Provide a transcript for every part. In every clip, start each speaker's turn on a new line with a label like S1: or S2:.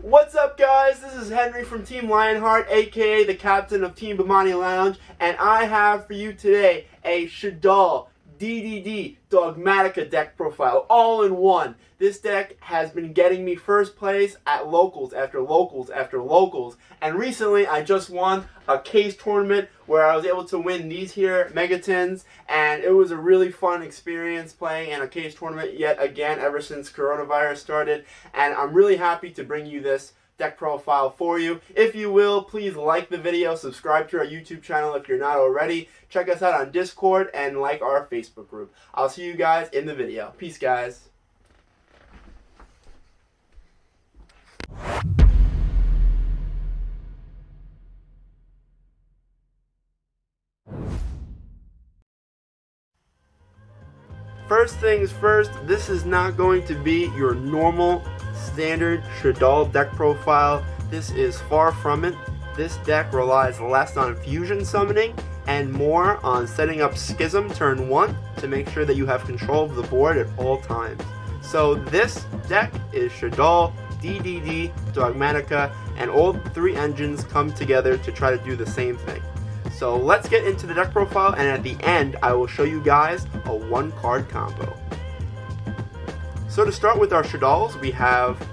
S1: What's up, guys? This is Henry from Team Lionheart, aka the captain of Team Bemani Lounge, and I have for you today a Shaddoll-Dogmatika deck profile, all in one. This deck has been getting me first place at locals after locals after locals, and recently I just won a case tournament where I was able to win these here Megatons, and it was a really fun experience playing in a case tournament yet again ever since coronavirus started, and I'm really happy to bring you this deck profile for you. If you will, please like the video, subscribe to our YouTube channel if you're not already, check us out on Discord, and like our Facebook group. I'll see you guys in the video. Peace, guys. First things first, this is not going to be your normal standard Shaddoll deck profile. This is far from it. This deck relies less on fusion summoning and more on setting up Schism turn 1 to make sure that you have control of the board at all times. So this deck is Shaddoll, DDD, Dogmatika, and all three engines come together to try to do the same thing. So let's get into the deck profile, and at the end I will show you guys a one card combo. So to start with our Shaddolls, we have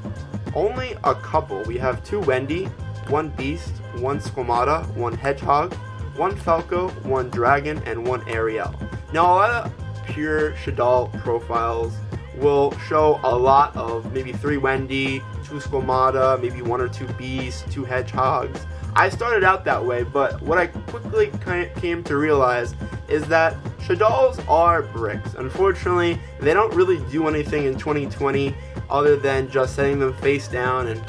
S1: only a couple. We have two Wendy, one Beast, one Squamata, one Hedgehog, one Falco, one Dragon, and one Ariel. Now a lot of pure Shaddoll profiles will show a lot of maybe 3 Wendy, 2 Squamata, maybe 1 or 2 Beasts, 2 Hedgehogs. I started out that way, but what I quickly came to realize is that Shaddolls are bricks. Unfortunately, they don't really do anything in 2020 other than just setting them face down and,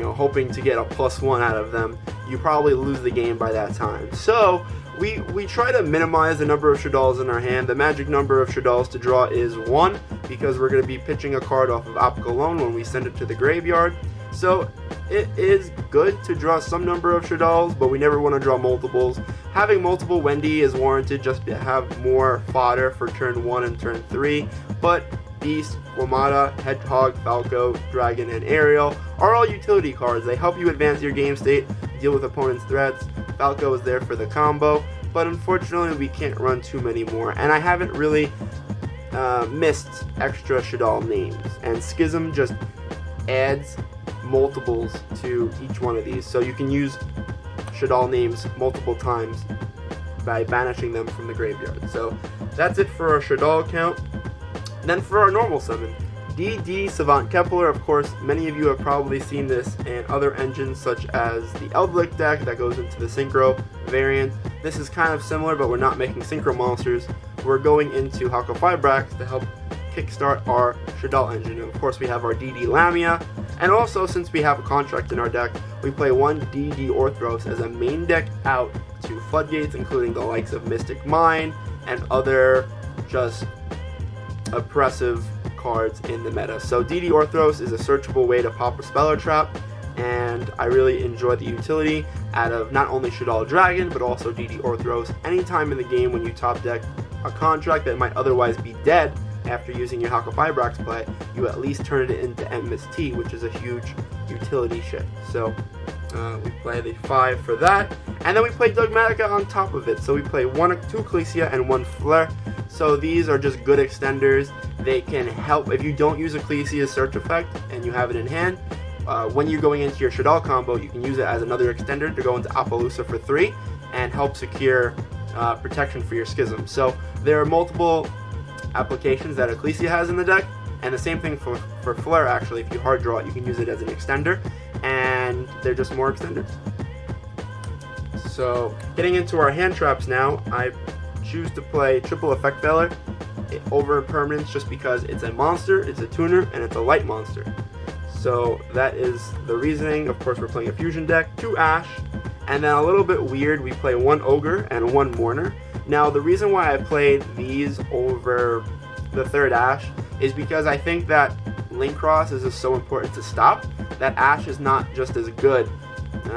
S1: hoping to get a +1 out of them. You probably lose the game by that time. So we try to minimize the number of Shaddolls in our hand. The magic number of Shaddolls to draw is 1 because we're going to be pitching a card off of Apkalon when we send it to the graveyard. So it is good to draw some number of Shaddolls, but we never want to draw multiples. Having multiple Wendy is warranted just to have more fodder for turn 1 and turn 3, but Beast, Squamata, Hedgehog, Falco, Dragon, and Ariel are all utility cards. They help you advance your game state, deal with opponents' threats. Falco is there for the combo, but unfortunately we can't run too many more, and I haven't really missed extra Shaddoll names, and Schism just adds multiples to each one of these, so you can use Shaddoll names multiple times by banishing them from the graveyard. So that's it for our Shaddoll count. Then for our normal summon, DD Savant Kepler. Of course, many of you have probably seen this in other engines such as the Eldlik deck that goes into the Synchro variant. This is kind of similar, but we're not making Synchro monsters. We're going into Halqa-Fibrax to help kickstart our Shaddoll engine. And of course, we have our DD Lamia, and also since we have a contract in our deck, we play one DD Orthros as a main deck out to Floodgates, including the likes of Mystic Mine and other just oppressive cards in the meta. So DD Orthros is a searchable way to pop a Speller Trap, and I really enjoy the utility out of not only Shaddoll Dragon, but also DD Orthros. Anytime in the game when you top deck a contract that might otherwise be dead after using your Halqa-Fibrax play, you at least turn it into MST, which is a huge utility shift. So we play the 5 for that, and then we play Dogmatika on top of it. So we play 2 Ecclesia and 1 Flare. So these are just good extenders. They can help if you don't use Ecclesia's search effect and you have it in hand. When you're going into your Shaddoll combo, you can use it as another extender to go into Appaloosa for 3 and help secure protection for your Schism. So there are multiple applications that Ecclesia has in the deck, and the same thing for Flare. Actually, if you hard draw it, you can use it as an extender, and they're just more extenders. So getting into our hand traps now, I choose to play Triple Effect Veiler over Impermanence just because it's a monster, it's a tuner, and it's a light monster. So that is the reasoning. Of course, we're playing a fusion deck, 2 Ash, and then a little bit weird, we play 1 Ogre and 1 Mourner. Now, the reason why I played these over the 3rd Ash is because I think that Link Cross is just so important to stop that Ash is not just as good.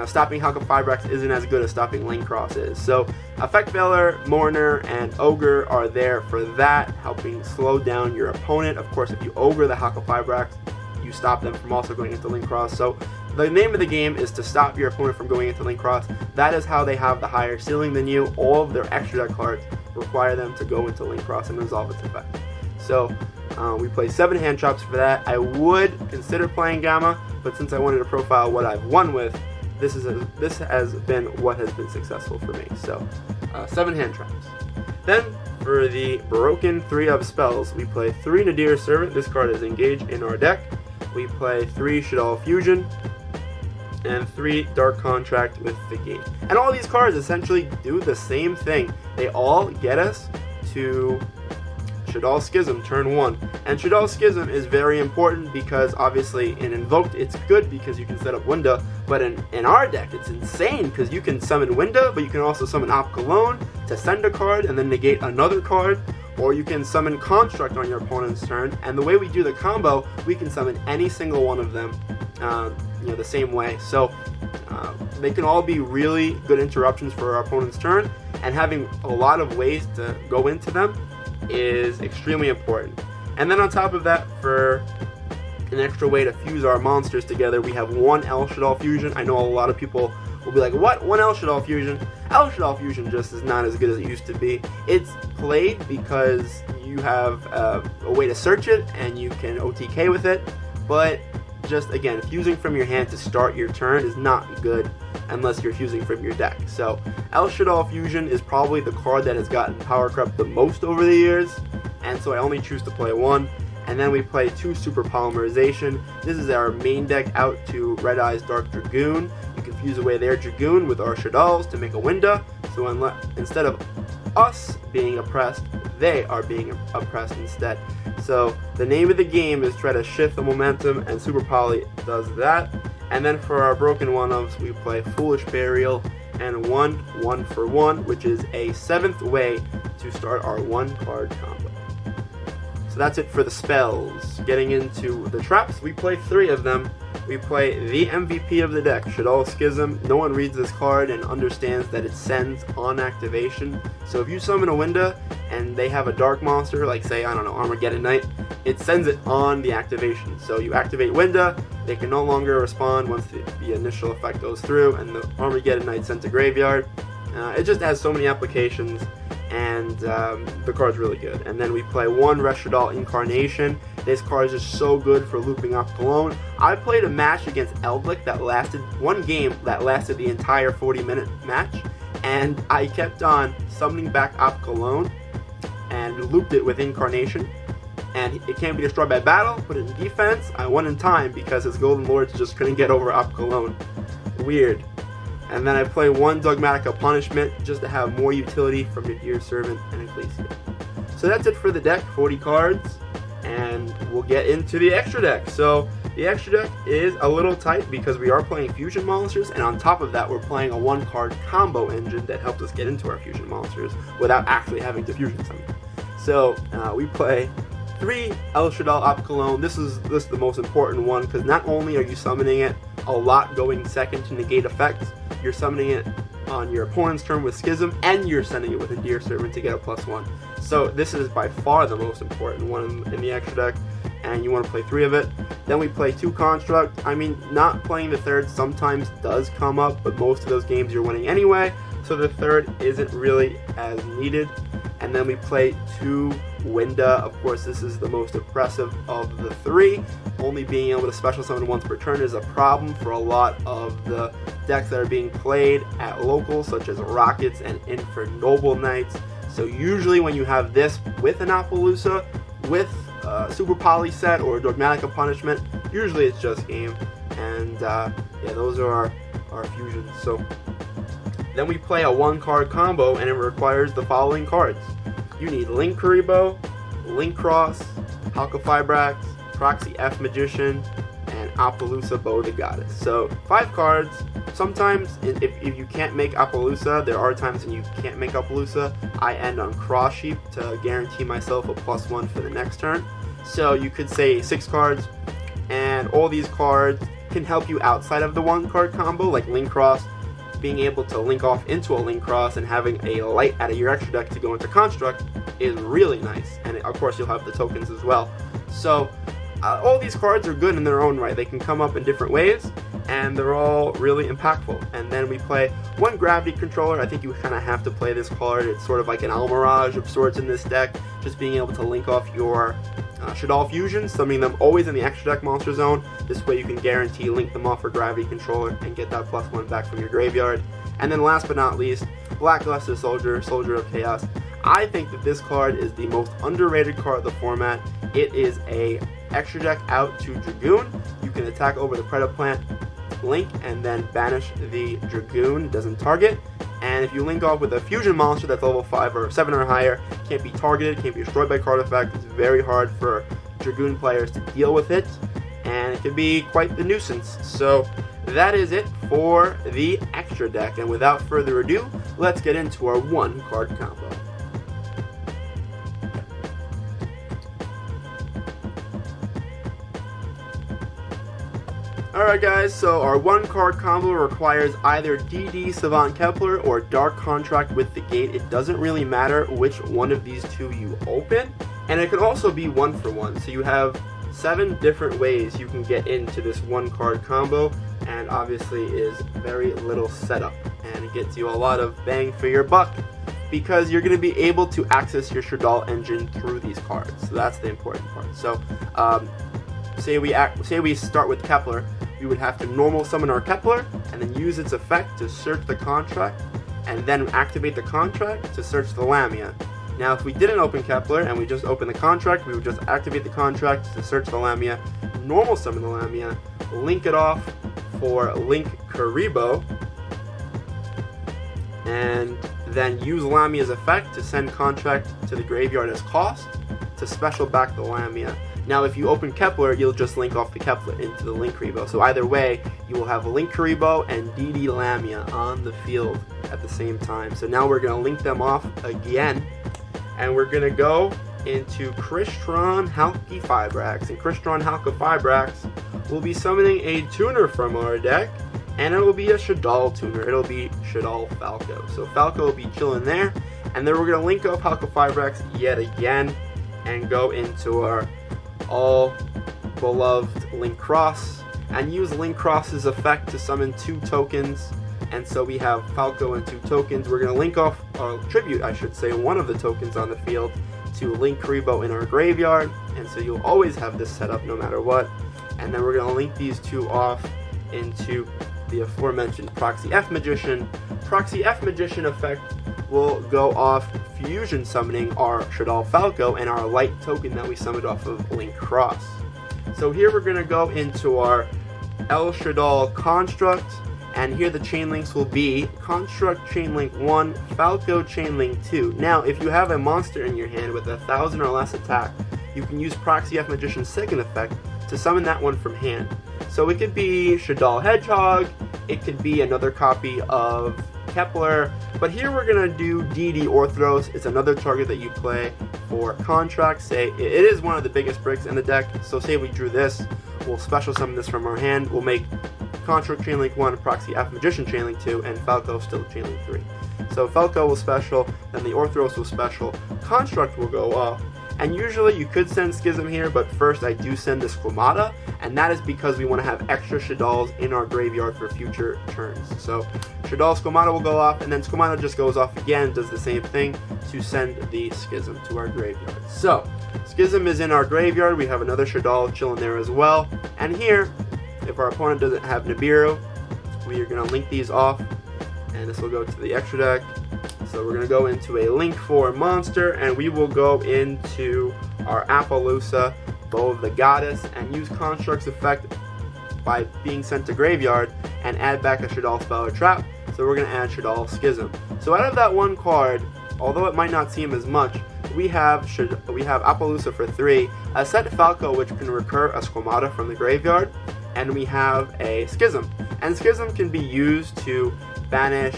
S1: Stopping Halqa-Fibrax isn't as good as stopping Link Cross is. So Effect Veiler, Mourner, and Ogre are there for that, helping slow down your opponent. Of course, if you Ogre the Halqa-Fibrax, you stop them from also going into Link Cross. So the name of the game is to stop your opponent from going into link cross. That is how they have the higher ceiling than you. All of their extra deck cards require them to go into link cross and resolve its effect. So we play 7 hand traps for that. I would consider playing Gamma, but since I wanted to profile what I've won with, this has been what has been successful for me. So 7 hand traps. Then for the broken 3 of spells, we play 3 Nadir Servant. This card is engaged in our deck. We play 3 Shaddoll Fusion and 3 Dark Contract with the Gate. And all these cards essentially do the same thing. They all get us to Shaddoll Schism turn 1. And Shaddoll Schism is very important because obviously in Invoked it's good because you can set up Winda, but in our deck it's insane because you can summon Winda, but you can also summon Op Cologne to send a card and then negate another card, or you can summon Construct on your opponent's turn, and the way we do the combo, we can summon any single one of them the same way. So they can all be really good interruptions for our opponent's turn, and having a lot of ways to go into them is extremely important. And then on top of that, for an extra way to fuse our monsters together, we have 1 El Shaddoll Fusion. I know a lot of people will be like, what? 1 El Shaddoll Fusion? El Shaddoll Fusion just is not as good as it used to be. It's played because you have a way to search it and you can OTK with it, but just again, fusing from your hand to start your turn is not good unless you're fusing from your deck. So El Shaddoll Fusion is probably the card that has gotten power crept the most over the years, and so I only choose to play 1. And then we play 2 Super Polymerization. This is our main deck out to Red Eye's Dark Dragoon. You can fuse away their Dragoon with our Shaddolls to make a Winda. So instead of us being oppressed, they are being oppressed instead. So the name of the game is try to shift the momentum, and Super Poly does that. And then for our broken 1-ofs, we play Foolish Burial and 1 for 1, which is a 7th way to start our 1-card combo. So that's it for the spells. Getting into the traps, we play 3 of them. We play the MVP of the deck, Shaddoll Schism. No one reads this card and understands that it sends on activation. So if you summon a Winda and they have a dark monster, like say, I don't know, Armageddon Knight, it sends it on the activation. So you activate Winda, they can no longer respond once the initial effect goes through, and the Armageddon Knight sent to graveyard. It just has so many applications, and the card's really good. And then we play 1 Shaddoll Incarnation. This card is just so good for looping Op Cologne. I played a match against Eldlick that lasted, 1 game that lasted the entire 40-minute match, and I kept on summoning back Op Cologne and looped it with Incarnation. And it can't be destroyed by battle, put it in defense. I won in time because his Golden Lords just couldn't get over Op Cologne. Weird. And then I play 1 Dogmatika Punishment just to have more utility from Nadir Servant and Ecclesia. So that's it for the deck, 40 cards, and we'll get into the extra deck. So the extra deck is a little tight because we are playing fusion monsters, and on top of that we're playing a 1-card combo engine that helps us get into our fusion monsters without actually having to fusion summon. So we play 3 El Shaddoll Op Cologne. This is the most important one because not only are you summoning it a lot going second to negate effects, you're summoning it on your opponent's turn with Schism, and you're sending it with a Nadir Servant to get a +1. So this is by far the most important one in the extra deck, and you want to play 3 of it. Then we play 2 Construct. I mean, not playing the 3rd sometimes does come up, but most of those games you're winning anyway, so the 3rd isn't really as needed. And then we play 2 Winda. Of course, this is the most oppressive of the 3. Only being able to special summon once per turn is a problem for a lot of the decks that are being played at locals, such as Rockets and Infernoble Knights. So usually when you have this with an Appaloosa, with Super Poly set or Dogmatika Punishment, usually it's just game. And yeah, those are our fusions. So then we play a 1-card combo, and it requires the following cards. You need Link Kuriboh, Link Cross, Halqifibrax, Proxy F Magician, and Appaloosa Bow the Goddess. So 5 cards. Sometimes if you can't make Appaloosa, there are times when you can't make Appaloosa, I end on Cross Sheep to guarantee myself a +1 for the next turn. So you could say 6 cards, and all these cards can help you outside of the 1-card combo, like Link Cross. Being able to link off into a Link Cross and having a light out of your extra deck to go into Construct is really nice, and of course you'll have the tokens as well. So all these cards are good in their own right. They can come up in different ways, and they're all really impactful. And then we play one gravity controller. I think you kind of have to play this card. It's sort of like an Almirage of sorts in this deck, just being able to link off your Shaddoll fusions, summoning them always in the extra deck monster zone. This way you can guarantee link them off for gravity controller and get that +1 back from your graveyard. And then last but not least, Blackluster Soldier, Soldier of Chaos. I think that this card is the most underrated card of the format. It is a extra deck out to Dragoon. You can attack over the Predaplant, link, and then banish the Dragoon. Doesn't target. And if you link off with a fusion monster that's level 5 or 7 or higher, can't be targeted, can't be destroyed by card effect. It's very hard for Dragoon players to deal with it, and it can be quite the nuisance. So that is it for the extra deck, and without further ado, let's get into our 1-card combo. Alright guys, so our 1-card combo requires either DD Savant Kepler or Dark Contract with the Gate. It doesn't really matter which one of these two you open, and it can also be 1-for-1. So you have 7 different ways you can get into this 1-card combo, and obviously is very little setup, and it gets you a lot of bang for your buck, because you're going to be able to access your Shaddoll engine through these cards. So that's the important part. So say we start with Kepler. We would have to normal summon our Kepler and then use its effect to search the contract, and then activate the contract to search the Lamia. Now if we didn't open Kepler and we just open the contract, we would just activate the contract to search the Lamia, normal summon the Lamia, link it off for Link Karibo, and then use Lamia's effect to send contract to the graveyard as cost to special back the Lamia. Now if you open Kepler, you'll just link off the Kepler into the Link Karibo. So either way, you will have Link Karibo and DD Lamia on the field at the same time. So now we're going to link them off again, and we're going to go into Crystron Halki Fibrax. And Crystron Halki Fibrax will be summoning a tuner from our deck, and it will be a Shaddoll tuner. It'll be Shaddoll Falco. So Falco will be chilling there, and then we're going to link off Halki Fibrax yet again and go into our all beloved Link Cross and use Link Cross's effect to summon 2 tokens. And so we have Falco and 2 tokens. We're going to link off, or tribute I should say, one of the tokens on the field to Link Karibo in our graveyard, and so you'll always have this set up no matter what. And then we're going to link these 2 off into the aforementioned Proxy F Magician. Proxy F Magician effect will go off fusion summoning our Shaddoll Falco and our light token that we summoned off of Link Cross. So here we're going to go into our El Shaddoll Construct, and here the chain links will be Construct Chain Link 1, Falco Chain Link 2. Now if you have a monster in your hand with 1,000 or less attack, you can use Proxy F Magician's second effect to summon that one from hand. So it could be Shaddoll Hedgehog, it could be another copy of Kepler, but here we're going to do DD Orthros. It's another target that you play for contract. Say it is one of the biggest bricks in the deck, so say we drew this, we'll special summon this from our hand, we'll make Construct Chain Link 1, Proxy F Magician Chain Link 2, and Falco still Chain Link 3. So Falco will special, then the Orthros will special, Construct will go off, and usually you could send Schism here, but first I do send the Squamata, and that is because we want to have extra Shadolls in our graveyard for future turns. So Shaddoll Squamata will go off, and then Squamata just goes off again, does the same thing to send the Schism to our graveyard. So Schism is in our graveyard, we have another Shaddoll chilling there as well, and here, if our opponent doesn't have Nibiru, we are going to link these off, and this will go to the extra deck. So we're going to go into a Link 4 monster, and we will go into our Appaloosa, Bow of the Goddess, and use Construct's effect by being sent to graveyard and add back a Shaddoll spell or trap. So we're going to add Shaddoll Schism. So out of that 1 card, although it might not seem as much, we have Appaloosa for 3, a set Falco which can recur a Squamata from the graveyard, and we have a Schism. And Schism can be used to banish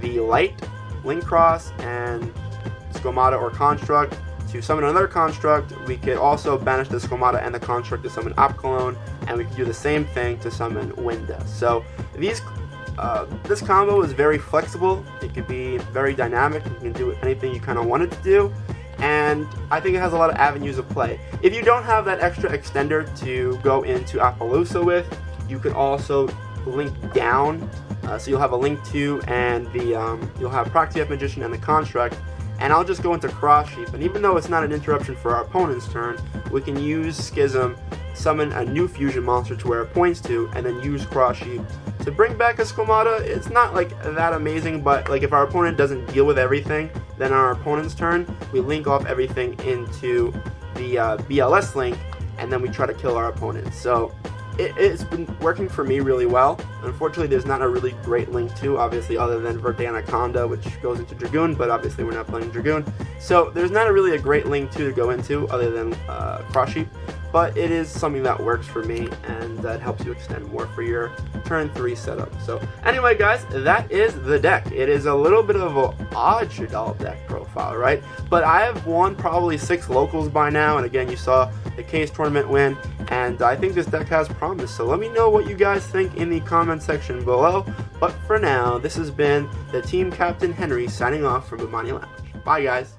S1: the light, Link Cross, and Squamata or Construct to summon another Construct. We could also banish the Squamata and the Construct to summon Apkalone, and we can do the same thing to summon Winda. So this combo is very flexible. It could be very dynamic. You can do anything you kind of want it to do, and I think it has a lot of avenues of play. If you don't have that extra extender to go into Appaloosa with, you can also link down. So you'll have a link to, and you'll have Proc TF Magician and the construct. And I'll just go into cross sheep, and even though it's not an interruption for our opponent's turn, we can use Schism, summon a new fusion monster to where it points to, and then use cross sheep to bring back a Squamata. It's not like that amazing, but like if our opponent doesn't deal with everything, then on our opponent's turn, we link off everything into the BLS link, and then we try to kill our opponent. So it's been working for me really well. Unfortunately, there's not a really great link to, obviously, other than Verdanaconda, which goes into Dragoon, but obviously we're not playing Dragoon. So there's not really a great link to go into other than cross sheep, but it is something that works for me, and that helps you extend more for your turn 3 setup. So anyway, guys, that is the deck. It is a little bit of an odd Shaddoll deck profile, right? But I have won probably 6 locals by now, and again, you saw the Case tournament win, and I think this deck has promise. So let me know what you guys think in the comment section below. But for now, this has been the Team Captain Henry signing off from Bemani Lounge. Bye, guys.